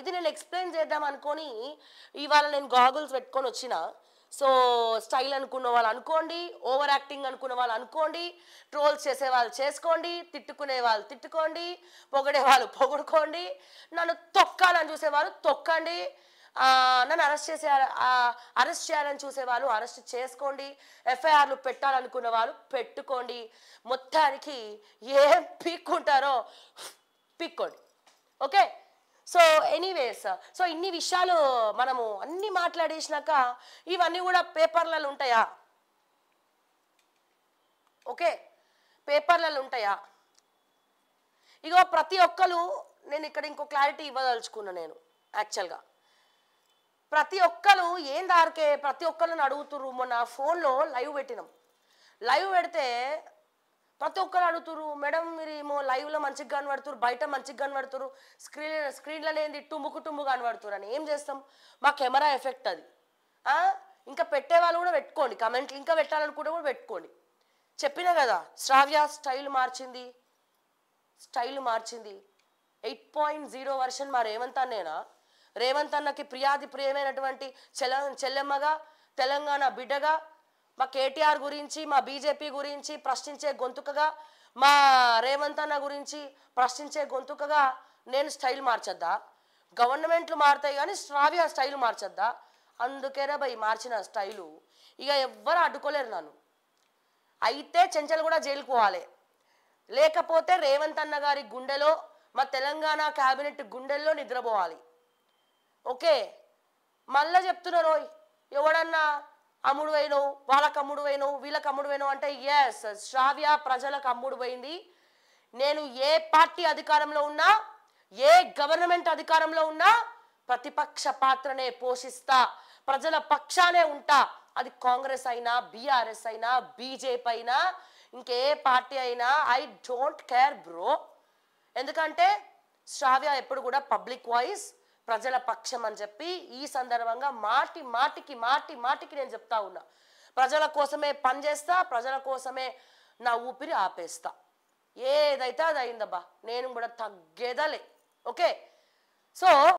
ఇది నేను ఎక్స్‌ప్లెయిన్ చేద్దాం అనుకోని ఇవాళ నేను గాగుల్స్ పెట్టుకొని వచ్చిన. సో, స్టైల్ అనుకున్న వాళ్ళు అనుకోండి, ఓవర్ యాక్టింగ్ అనుకున్న వాళ్ళు అనుకోండి, ట్రోల్స్ చేసేవాళ్ళు చేసుకోండి, తిట్టుకునే వాళ్ళు తిట్టుకోండి, పొగిడేవాళ్ళు పొగుడుకోండి, నన్ను తొక్కాలని చూసేవాళ్ళు తొక్కండి. నన్ను అరెస్ట్ చేయాలని చూసేవాళ్ళు అరెస్ట్ చేసుకోండి. ఎఫ్ఐఆర్‌లు పెట్టాలనుకున్న వాళ్ళు పెట్టుకోండి. మొత్తానికి ఏం పీక్కుంటారో పీక్కోండి. ఓకే. సో ఎనీవేస్ సో ఇన్ని విషయాలు మనము అన్ని మాట్లాడేసినాక ఇవన్నీ కూడా పేపర్లలో ఉంటాయా? ఓకే, పేపర్లలో ఉంటాయా? ఇగో ప్రతి ఒక్కరు, నేను ఇక్కడ ఇంకో క్లారిటీ ఇవ్వదలుచుకున్నా. నేను యాక్చువల్గా ప్రతి ఒక్కరు ఏం దారికే ప్రతి ఒక్కరిని అడుగుతుర్రు. మొన్న ఫోన్లో లైవ్ పెట్టినాం. లైవ్ పెడితే ప్రతి ఒక్కరు అడుగుతురు, మేడం మీరు ఏమో లైవ్లో మంచిగా కనబడుతురు, బయట మంచిగా కనబడుతురు, స్క్రీన్లోనే ఏంది టుమ్ముకు టుమ్ము కనబడుతురు అని. ఏం చేస్తాం, మా కెమెరా ఎఫెక్ట్ అది. ఇంకా పెట్టేవాళ్ళు కూడా పెట్టుకోండి, కమెంట్లు ఇంకా పెట్టాలనుకుంటే కూడా పెట్టుకోండి. చెప్పినా కదా, శ్రావ్య స్టైల్ మార్చింది. 8.0 వర్షన్ మా రేవంత్ అన్నేనా? రేవంత్ అన్నకి ప్రియాది ప్రియమైనటువంటి చెల్లెమ్మగా, తెలంగాణ బిడ్డగా, మా కేటీఆర్ గురించి, మా బీజేపీ గురించి ప్రశ్నించే గొంతుకగా, మా రేవంత్ అన్న గురించి ప్రశ్నించే గొంతుకగా నేను స్టైల్ మార్చద్దా? గవర్నమెంట్లు మారుతాయి కానీ శ్రావ్య స్టైల్ మార్చద్దా? అందుకేరా భయ్ మార్చిన స్టైలు. ఇక ఎవ్వరు అడ్డుకోలేరు నన్ను. అయితే చెంచల్ కూడా జైలుకు పోవాలి, లేకపోతే రేవంత్ అన్న గారి గుండెలో, మా తెలంగాణ క్యాబినెట్ గుండెల్లో నిద్రపోవాలి. ఓకే, మళ్ళా చెప్తున్నారు, ఎవడన్నా అమ్ముడు పోయినవు, వాళ్ళకి అమ్ముడు పోయినవు, వీళ్ళకి అమ్ముడు పోయినవు అంటే ఎస్, శ్రావ్య ప్రజలకు అమ్ముడు పోయింది. నేను ఏ పార్టీ అధికారంలో ఉన్నా, ఏ గవర్నమెంట్ అధికారంలో ఉన్నా ప్రతిపక్ష పాత్రనే పోషిస్తా, ప్రజల పక్షానే ఉంటా. అది కాంగ్రెస్ అయినా, బీఆర్ఎస్ అయినా, బీజేపీ అయినా, ఇంకే పార్టీ అయినా, ఐ డోంట్ కేర్ బ్రో. ఎందుకంటే శ్రావ్య ఎప్పుడు కూడా పబ్లిక్ వాయిస్, ప్రజల పక్షం అని చెప్పి ఈ సందర్భంగా మాటి మాటికి నేను చెప్తా ఉన్నా. ప్రజల కోసమే పనిచేస్తా, ప్రజల కోసమే నా ఊపిరి ఆపేస్తా. ఏదైతే అది అయిందబ్బా, నేను కూడా తగ్గేదలే. Okay, so